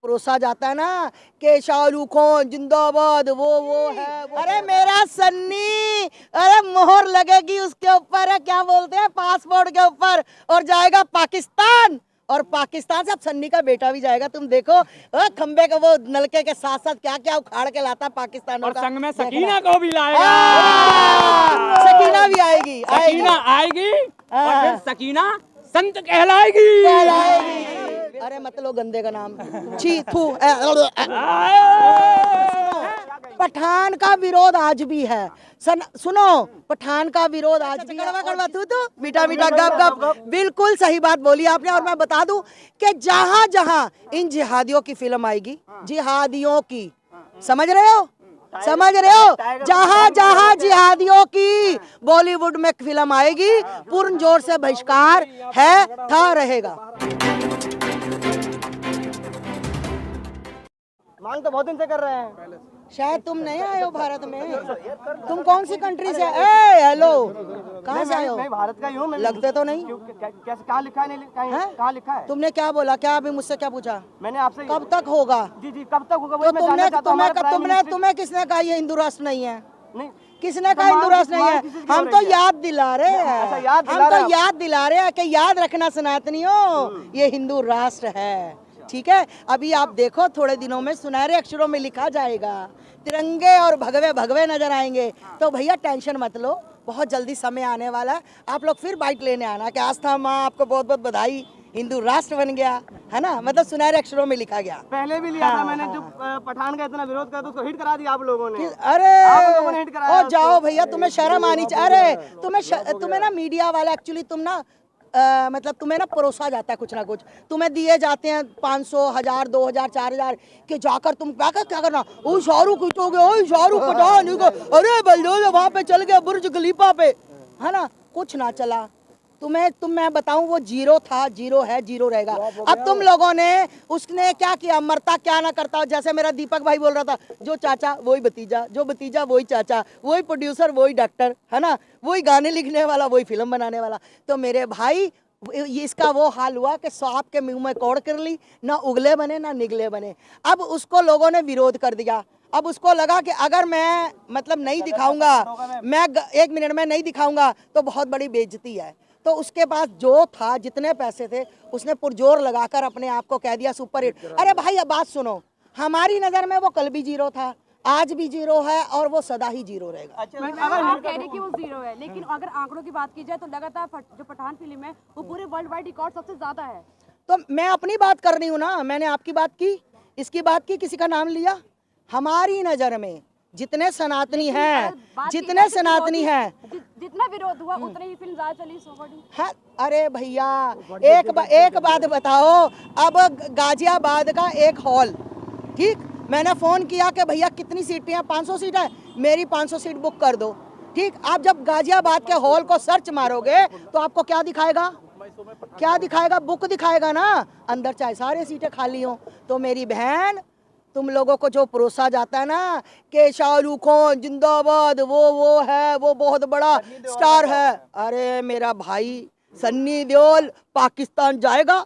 परोसा जाता है ना कि शाहरुख खान जिंदाबाद, वो है वो। अरे मेरा सन्नी, अरे मोहर लगेगी उसके ऊपर है, क्या बोलते हैं, पासपोर्ट के ऊपर, और जाएगा पाकिस्तान, और पाकिस्तान से अब सन्नी का बेटा भी जाएगा। तुम देखो खंबे का वो नलके के साथ साथ क्या क्या उखाड़ के लाता पाकिस्तान, और संग में सकीना को भी लाएगा। सकीना भी आएगी, सकीना आएगी और फिर सकीना संत कहलाएगी। अरे मतलब गंदे का नाम छी थू। पठान का विरोध आज भी है, सुनो, पठान का विरोध आज भी है। कड़वा तू तो मीठा मीठा गप गप, बिल्कुल सही बात बोली आपने। और मैं बता दूं कि जहां जहां इन जिहादियों की फिल्म आएगी, जिहादियों की, समझ रहे हो, जहां जहां जिहादियों की बॉलीवुड में फिल्म आएगी, पूर्ण जोर से बहिष्कार है, था, रहेगा। मांग तो बहुत दिन से कर रहे हैं। शायद तुम नहीं आए हो भारत में, तुम कौन सी कंट्री से? हेलो, कहाँ से आए हो? मैं भारत का ही हूँ। लगते तो नहीं। कैसे, कहाँ लिखा है, नहीं कहाँ लिखा है? तुमने क्या बोला, क्या अभी मुझसे क्या पूछा? मैंने आपसे कब तक होगा? जी कब तक होगा? तो तुम्हें किसने कहा ये हिंदू राष्ट्र नहीं है? नहीं, किसने कहा हिंदू राष्ट्र नहीं है? हम तो याद दिला रहे हैं, याद दिला रहे हैं कि याद रखना सनातनियों, ये हिंदू राष्ट्र है, ठीक है। अभी आप देखो थोड़े दिनों में सुनहरे अक्षरों में लिखा जाएगा, तिरंगे और भगवे भगवे नजर आएंगे। तो भैया टेंशन मत लो, बहुत जल्दी समय आने वाला है, आप लोग फिर बाइट लेने आना कि आस्था माँ आपको बहुत बहुत बधाई, हिंदू राष्ट्र बन गया है ना, मतलब सुनहरे अक्षरों में लिखा गया। पहले भी लिया था मैंने, जो पठान का इतना विरोध करा तो उसको हिट करा दिया आप लोगों ने। अरे आप लोगों ने हिट कराया। ओ जाओ भैया, तुम्हें शर्म आनी चाहिए। अरे तुम्हें ना मीडिया वाला एक्चुअली तुम ना मतलब तुम्हें ना परोसा जाता है कुछ ना कुछ, तुम्हें दिए जाते हैं 500, 1000, 2000, 4000 के, जाकर तुम क्या करना, ओ शाहरुख हिटोगे, ओ शाहरुख पठान, अरे बलदोज वहाँ पे चल गया बुर्ज खलीफा पे, है ना, कुछ ना चला। मैं बताऊं, वो जीरो था, जीरो है, जीरो रहेगा। अब तुम लोगों ने उसने क्या किया, मरता क्या ना करता, जैसे मेरा दीपक भाई बोल रहा था, जो चाचा वही भतीजा, जो भतीजा वही चाचा, वही प्रोड्यूसर वही डॉक्टर, है ना, वही गाने लिखने वाला वही फिल्म बनाने वाला। तो मेरे भाई इसका वो हाल हुआ कि सांप के मुंह में कौड़ कर ली, ना उगले बने ना निगले बने। अब उसको लोगों ने विरोध कर दिया। अब उसको लगा कि अगर मैं मतलब नहीं दिखाऊंगा, मैं 1 मिनट में नहीं दिखाऊंगा तो बहुत बड़ी बेइज्जती है। तो उसके पास जो था, जितने पैसे थे, उसने पुरजोर लगाकर अपने आप को कह दिया सुपर हिट। अरे भाई अब बात सुनो, हमारी नज़र में वो कल भी जीरो था, आज भी जीरो है, और वो सदा ही जीरो रहेगा। अगर आप कह रहे कि वो जीरो है, लेकिन अगर आंकड़ों की बात की जाए तो लगातार जो पठान फिल्म है वो पूरे वर्ल्ड वाइड रिकॉर्ड सबसे ज्यादा है। तो मैं अपनी बात कर रही हूँ ना, मैंने आपकी बात की, इसकी बात की, किसी का नाम लिया। हमारी नज़र में जितने सनातनी हैं, जितना विरोध हुआ उतनी ही फिल्म ज्यादा चली, सो बड़ी है। अरे भैया एक बात बताओ, अब गाजियाबाद का एक हॉल, ठीक, मैंने फ़ोन किया कि भैया कितनी सीटें हैं, 500 सीट है, मेरी 500 सीट बुक कर दो, ठीक। आप जब गाजियाबाद के हॉल को सर्च मारोगे तो आपको क्या दिखाएगा, बुक दिखाएगा ना, अंदर चाहे सारी सीटें खाली हों। तो मेरी बहन, तुम लोगों को जो परोसा जाता है ना कि शाहरुख खान जिंदाबाद, वो है, वो बहुत बड़ा स्टार है, अरे मेरा भाई सन्नी देओल पाकिस्तान जाएगा,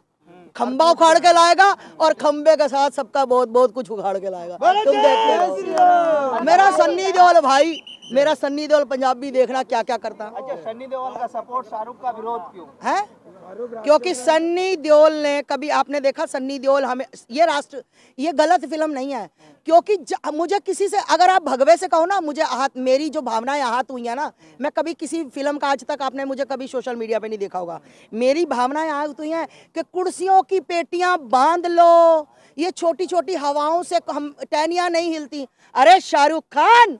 खंबा उखाड़ के लाएगा, और खंबे के साथ सबका बहुत बहुत कुछ उखाड़ के लाएगा। तुम देखते रहो। मेरा सन्नी देओल भाई, मेरा सन्नी देओल पंजाबी देखना क्या क्या करता। अच्छा, सन्नी देओल का सपोर्ट, शाहरुख का विरोध क्यों है? क्योंकि सन्नी देओल ने, कभी आपने देखा सन्नी देओल, हमें ये गलत फिल्म नहीं है, क्योंकि मुझे किसी से, अगर आप भगवे से कहो ना, मुझे आहत, मेरी जो भावनाएं आहत हुई है ना, मैं कभी किसी फिल्म का, आज तक आपने मुझे कभी सोशल मीडिया पे नहीं देखा होगा, मेरी भावनाएं आहत हुई हैं कि कुर्सियों की पेटियां बांध लो, ये छोटी छोटी हवाओं से हम टहनियां नहीं हिलती। अरे शाहरुख खान,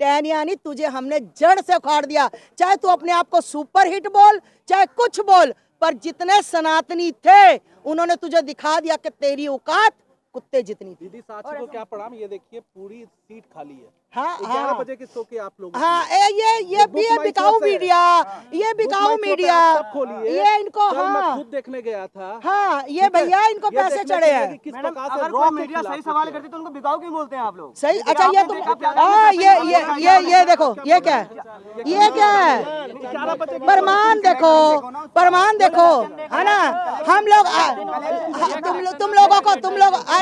टहनियां नहीं, तुझे हमने जड़ से उखाड़ दिया। चाहे तू अपने आप को सुपर हिट बोल, चाहे कुछ बोल, पर जितने सनातनी थे उन्होंने तुझे दिखा दिया कि तेरी औकात कुत्ते जितनी थी। दीदी साक्षी को क्या प्रणाम, ये देखिए पूरी सीट खाली है। हाँ, 11 बजे के शो के आप लोग, हाँ, ये बिकाऊ मीडिया, ये बिकाऊ मीडिया, ये इनको, हाँ, खुद देखने गया था, हाँ, ये भैया इनको पैसे चढ़े हैं। किस प्रकार से अगर कोई मीडिया सही सवाल करती तो उनको बिकाऊ क्यों बोलते हैं आप लोग? सही, अच्छा ये तुम, हाँ, ये देखो, ये क्या है, प्रमाण देखो, है ना। हम लोग तुम लोगों को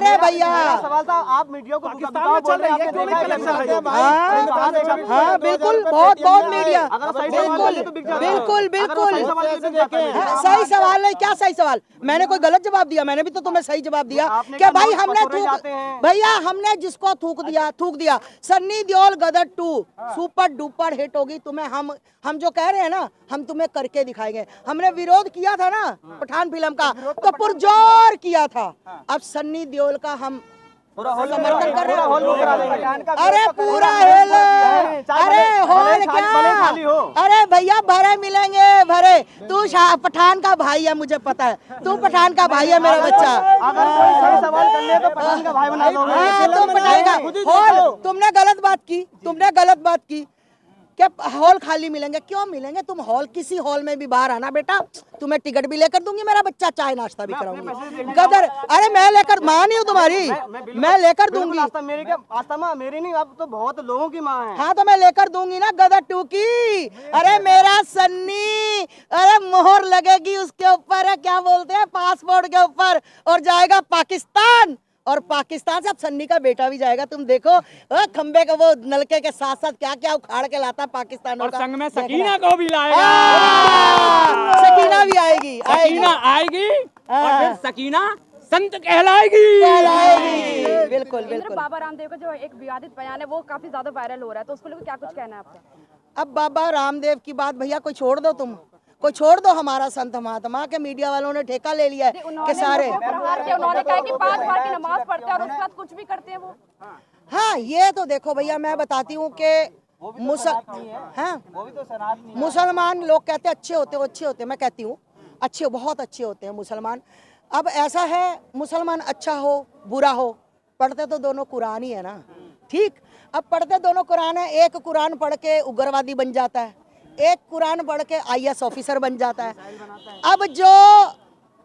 अरे भैया सवाल था, आप मीडिया को पाकिस्तान में चल रही है, क्यों नहीं कलेक्शन है? हाँ बिल्कुल, बहुत बहुत मीडिया, अगर सही सवाल है तो बिक जाता है। बिल्कुल बिल्कुल सही सवाल है तो बिक जाता है। हाँ, सही सवाल नहीं, क्या सही सवाल? मैंने कोई गलत जवाब दिया? मैंने भी तो तुम्हें सही जवाब दिया आपने कि कहा भाई लोग हमने पकौड़े जाते हैं। भैया हमने जिसको थूक दिया। सन्नी देओल गदर 2 सुपर डुपर हिट होगी। तुम्हें हम जो कह रहे हैं ना, हम तुम्हें करके दिखाएंगे। हमने विरोध किया था ना पठान फिल्म का, तो पुरजोर किया था। अब सन्नी देओल का हम समर्थन कर रहे हैं। अरे पूरा हिल, अरे हॉल क्या, अरे भैया भरे मिलेंगे भरे। तू पठान का भाई है, मुझे पता है तू पठान का भाई है मेरा बच्चा। अगर कोई सही सवाल कर ले तो पठान का भाई बना दोगे। हाँ, तुम पठान का हॉल, तुमने गलत बात की क्या हॉल खाली मिलेंगे? क्यों मिलेंगे? तुम हॉल किसी हॉल में भी बाहर आना बेटा, तुम्हें टिकट भी लेकर दूंगी, मेरा बच्चा चाय नाश्ता भी कराऊंगी। गदर, अरे मैं लेकर, माँ नहीं हूँ तुम्हारी, मैं लेकर दूंगी। आस्था माँ मेरी नहीं, अब तो बहुत लोगों की माँ है। हाँ तो मैं लेकर दूंगी ना गदर 2 की। अरे मेरा सन्नी, अरे मोहर लगेगी उसके ऊपर है, क्या बोलते हैं, पासपोर्ट के ऊपर, और जाएगा पाकिस्तान। और पाकिस्तान से अब सन्नी का बेटा भी जाएगा। तुम देखो खंबे का वो नलके के साथ साथ क्या क्या उखाड़ के लाता पाकिस्तान और संग में सकीना को भी लाएगा। सकीना भी आएगी, सकीना आएगी और फिर सकीना संत कहलाएगी। बिल्कुल इंद्र बिल्कुल। बाबा रामदेव का जो एक विवादित बयान है वो काफी ज्यादा वायरल हो रहा है, तो उसको लेकर क्या कुछ कहना है आपका? अब बाबा रामदेव की बात भैया कोई छोड़ दो, तुम कोई छोड़ दो। हमारा संत महात्मा के मीडिया वालों ने ठेका ले लिया है कि सारे, उन्होंने कहा कि 5 बार की नमाज पढ़ते हैं और उसके बाद कुछ भी करते हैं वो। हाँ ये तो देखो भैया, मैं बताती हूँ कि मुसलमान लोग कहते हैं अच्छे होते, मैं कहती हूँ अच्छे, बहुत अच्छे होते हैं मुसलमान। अब ऐसा है, मुसलमान अच्छा हो बुरा हो, पढ़ते तो दोनों कुरान ही है ना, ठीक। अब पढ़ते दोनों कुरान है, एक कुरान पढ़ के उग्रवादी बन जाता है, एक कुरान पढ़ के IAS ऑफिसर बन जाता है। अब जो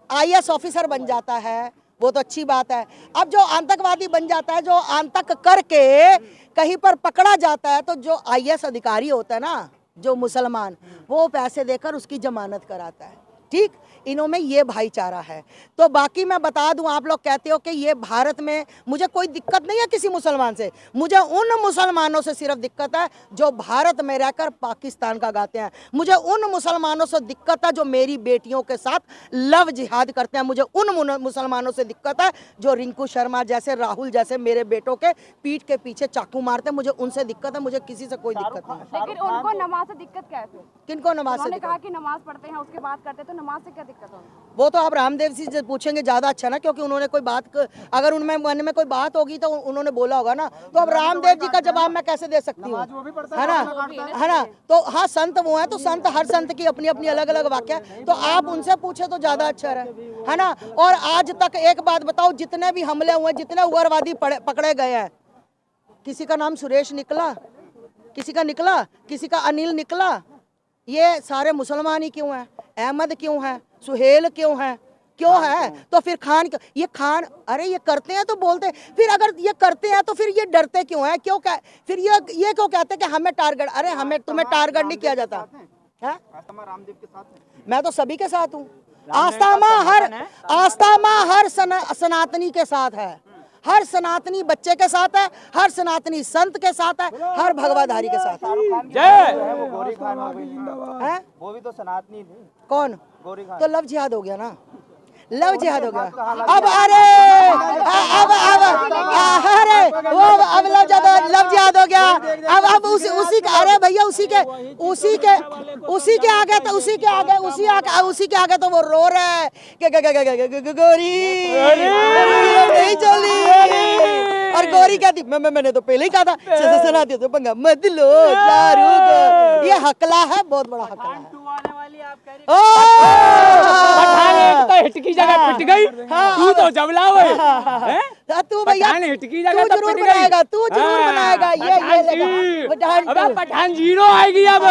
IAS ऑफिसर बन जाता है वो तो अच्छी बात है। अब जो आतंकवादी बन जाता है, जो आतंक करके कहीं पर पकड़ा जाता है, तो जो IAS अधिकारी होता है ना, जो मुसलमान, वो पैसे देकर उसकी जमानत कराता है, ठीक। इन्हों में ये भाईचारा है। तो बाकी मैं बता दूं, आप लोग कहते हो कि ये भारत में, मुझे कोई दिक्कत नहीं है किसी मुसलमान से, मुझे उन मुसलमानों से सिर्फ दिक्कत है जो भारत में रहकर पाकिस्तान का गाते हैं। मुझे उन मुसलमानों से दिक्कत है जो मेरी बेटियों के साथ लव जिहाद करते हैं। मुझे उन मुसलमानों से दिक्कत है जो रिंकू शर्मा जैसे, राहुल जैसे मेरे बेटों के पीठ के पीछे चाकू मारते हैं। मुझे उनसे दिक्कत है, मुझे किसी से कोई दिक्कत नहीं है। लेकिन उनको नमाज से दिक्कत क्या है फिर? किनको नमाज से उन्होंने दिक्कत? कहा कि नमाज पढ़ते हैं उसके बाद करते हैं, तो नमाज से क्या दिक्कत होगी? वो तो आप रामदेव जी से पूछेंगे ज्यादा अच्छा ना, क्योंकि उन्होंने कोई बात, अगर उनमें मन में कोई बात होगी तो उन्होंने बोला होगा ना। तो अब रामदेव जी का जवाब मैं कैसे दे सकती हूँ, है ना। तो हाँ, संत वो है, तो संत, हर संत की अपनी अपनी अलग अलग वाक्य, तो आप उनसे पूछे तो ज्यादा अच्छा है ना। और आज तक एक बात बताओ, जितने भी हमले हुए, जितने उग्रवादी पकड़े गए हैं, किसी का नाम सुरेश निकला, किसी का निकला, किसी का अनिल निकला? ये सारे मुसलमान ही क्यों हैं? अहमद क्यों है? सुहेल क्यों है? क्यों है? तो फिर खान, ये खान, अरे ये करते हैं तो बोलते हैं, फिर अगर ये करते हैं तो फिर ये डरते क्यों है? क्यों क्या, फिर ये क्यों कहते हैं कि हमें टारगेट? अरे हमें, तुम्हें टारगेट नहीं किया जाता है? रामदेव के साथ मैं तो सभी के साथ हूँ। आस्था माँ हर सनातनी के साथ है, हर सनातनी बच्चे के साथ है, हर सनातनी संत के साथ है, हर भगवाधारी के साथ है। वो गोरी खान हो गई, हैं? वो भी तो सनातनी थी। कौन? गोरी खान। तो लव जिहाद हो गया ना, लव जिहाद हो गया। अब अरे अरे वो अब लव जिहाद हो गया। अब उसी का, अरे भैया उसी के आगे तो वो रो रहे हैं कि गोरी नहीं चली। और गौरी कहती मैंने तो पहले ही कहा था, सुना दिया तो पंगा मत लो शाहरुख। ये हकला है, बहुत बड़ा हकला है। तो हिट की जगह पिट गई, तू तो जबला हुए। तू भैया हिट की जगह तू जरूर बनाएगा, तू जरूर बनाएगा। ये अब पठान 0 आएगी अब।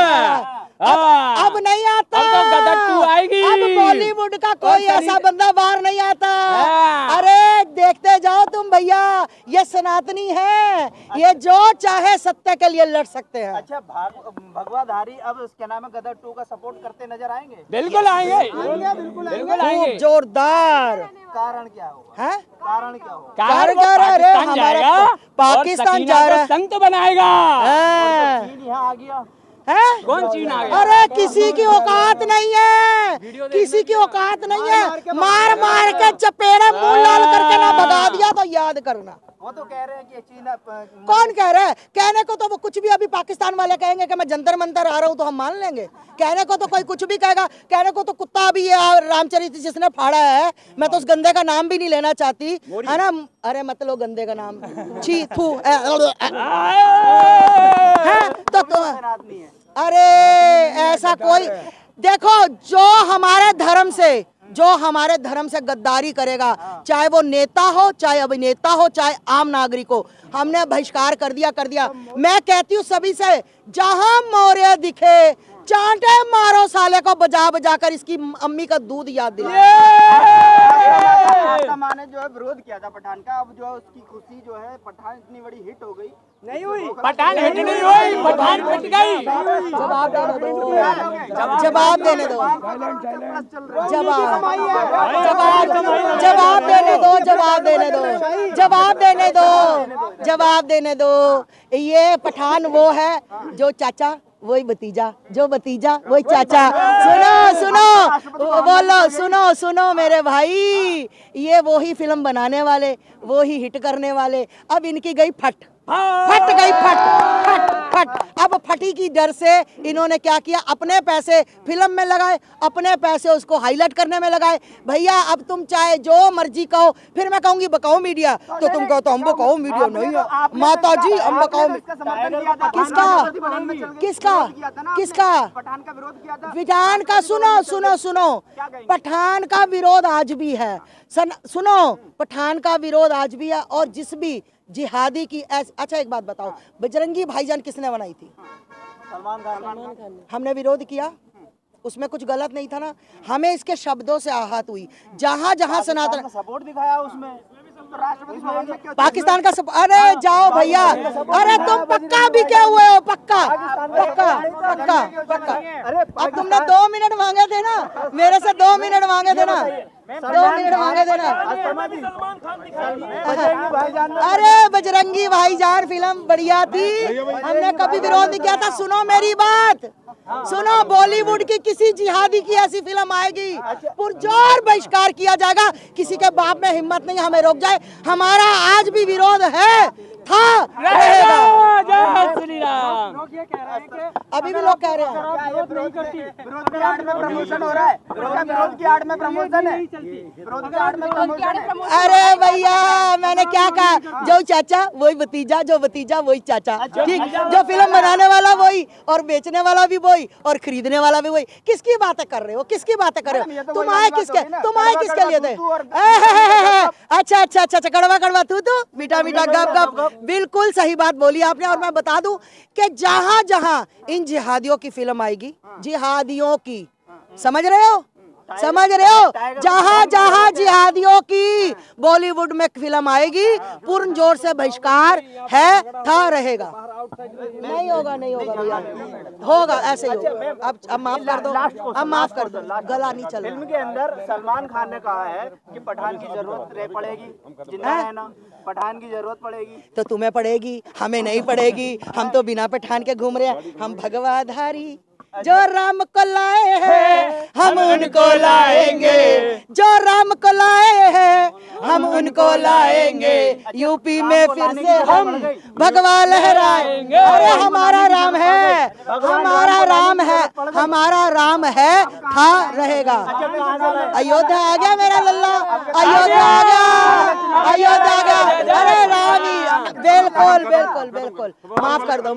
हाँ। अब नहीं आता। अब तो गदर 2 आएगी। अब बॉलीवुड का कोई ऐसा बंदा बाहर नहीं आता। हाँ। अरे देखते जाओ तुम भैया, ये सनातनी है, ये जो चाहे सत्य के लिए लड़ सकते हैं। अच्छा, भगवाधारी अब क्या नाम है गदर 2 का सपोर्ट करते नजर आएंगे? बिल्कुल आएंगे, बिल्कुल आएंगे। खूब जोरदार। कारण क्या होगा? है कारण क्या होगा? कारण वो क्या रहा है? अरे पाकिस्तान हमारा जाएगा और पाकिस्तान सकीना जा रहा को है। संत बनाएगा। हैं? चीन यहाँ आ गया। हैं? कौन चीन आ गया? अरे किसी की औकात नहीं है, किसी की औकात नहीं है। मार मार के चपेड़े मुंह लाल करके ना भगा दिया तो याद करना। वो तो कह रहे हैं कि चीन कौन कह रहा है? कहने को तो वो कुछ भी, अभी पाकिस्तान वाले कहेंगे कि मैं जंतर मंतर आ रहा हूँ तो हम मान लेंगे। कहने को तो कोई कुछ भी कहेगा। कहने को तो कुत्ता भी ये रामचरित जिसने फाड़ा है, मैं तो उस गंदे का नाम भी नहीं लेना चाहती, है ना। अरे मत लो गंदे का नाम, छी थू तो आदमी है। अरे ऐसा कोई, देखो जो हमारे धर्म से गद्दारी करेगा, चाहे वो नेता हो, चाहे अभिनेता हो, चाहे आम नागरिक हो, हमने बहिष्कार कर दिया। मैं कहती हूँ सभी से, जहां मौर्य दिखे चांटे मारो साले को, बजा बजा कर इसकी अम्मी का दूध याद दिला। आपका माने जो है विरोध किया था पठान का, अब जो उसकी खुशी जो है, पठान इतनी बड़ी हिट हो गई, नहीं हुई। पठान हिट नहीं हुई, पठान पिट गई। जवाब देने दो, जवाब देने दो। ये पठान वो है जो चाचा वही भतीजा, जो भतीजा वही चाचा। सुनो मेरे भाई, ये वो ही फिल्म बनाने वाले, वो ही हिट करने वाले। अब इनकी गई फट गई। अब फटी की डर से इन्होंने क्या किया, अपने पैसे फिल्म में लगाए, अपने पैसे उसको हाईलाइट करने में लगाए। भैया अब तुम चाहे जो मर्जी कहो, फिर मैं कहूंगी बकाओ मीडिया, तो तुम कहो तो हम बकाओ मीडिया नहीं है। माता जी हम बकाओ। किसका पठान का विरोध किया था। पठान का सुनो पठान का विरोध आज भी है। सुनो, पठान का विरोध आज भी है। और जिस भी जिहादी की अच्छा एक बात बताओ, बजरंगी भाईजान किसने बनाई थी? सलमान खान। हमने विरोध किया, उसमें कुछ गलत नहीं था ना। हमें इसके शब्दों से आहत हुई। जहां सनातन सपोर्ट दिखाया उसमें, तो राष्ट्रपति भवन में क्यों? पाकिस्तान का अरे जाओ भैया, अरे तुम पक्का भी क्या हुए हो? पक्का। अब तुमने 2 मिनट मांगे थे ना, मेरे से 2 मिनट मांगे थे ना, 2 मिनट मांगे थे ना। अरे बजरंगी भाईजान फिल्म बढ़िया थी, हमने कभी विरोध नहीं किया था। सुनो मेरी बात, सुनो, बॉलीवुड की किसी जिहादी की ऐसी फिल्म आएगी, पुरजोर बहिष्कार किया जाएगा। किसी के बाप में हिम्मत नहीं हमें रोक जाए। हमारा आज भी विरोध है, था, रहेगा। जय श्री राम। अभी भी लोग कह रहे हैं विरोध की आड़ में प्रमोशन हो रहा है। विरोध की आड़ में प्रमोशन है। विरोध की आड़ में प्रमोशन। अरे भैया मैंने क्या कहा, जो चाचा वही भतीजा, जो भतीजा वही चाचा। ठीक, जो फिल्म बनाने वाला वही, और बेचने वाला भी वही, और खरीदने वाला भी वही। किसकी बातें कर रहे हो? तुम आए किसके लिए थे? अच्छा कड़वा तू तो मीठा गप। बिल्कुल सही बात बोली आपने। और मैं बता दूं कि जहां इन जिहादियों की फिल्म आएगी, जिहादियों की, समझ रहे हो, जहां जिहादियों की बॉलीवुड में फिल्म आएगी, पूर्ण जोर से बहिष्कार है, था, रहेगा। नहीं होगा भैया, होगा, ऐसे ही होगा। अब माफ कर दो, गला नहीं चल। फिल्म के अंदर सलमान खान ने कहा है कि पठान की जरूरत पड़ेगी, जिंदा रहना, पठान की जरूरत पड़ेगी। तो तुम्हें पड़ेगी, हमें नहीं पड़ेगी। हम तो बिना पठान के घूम रहे हैं। हम भगवाधारी, जो राम को लाए हैं हम उनको लाएंगे, जो राम को लाए हैं हम उनको लाएंगे। यूपी में फिर से हम भगवा लहराएंगे। अरे हमारा राम है, हमारा राम है, था, रहेगा। अयोध्या आ गया मेरा लल्ला, अयोध्या आ गया। अरे राम ही, बिल्कुल। माफ कर दो।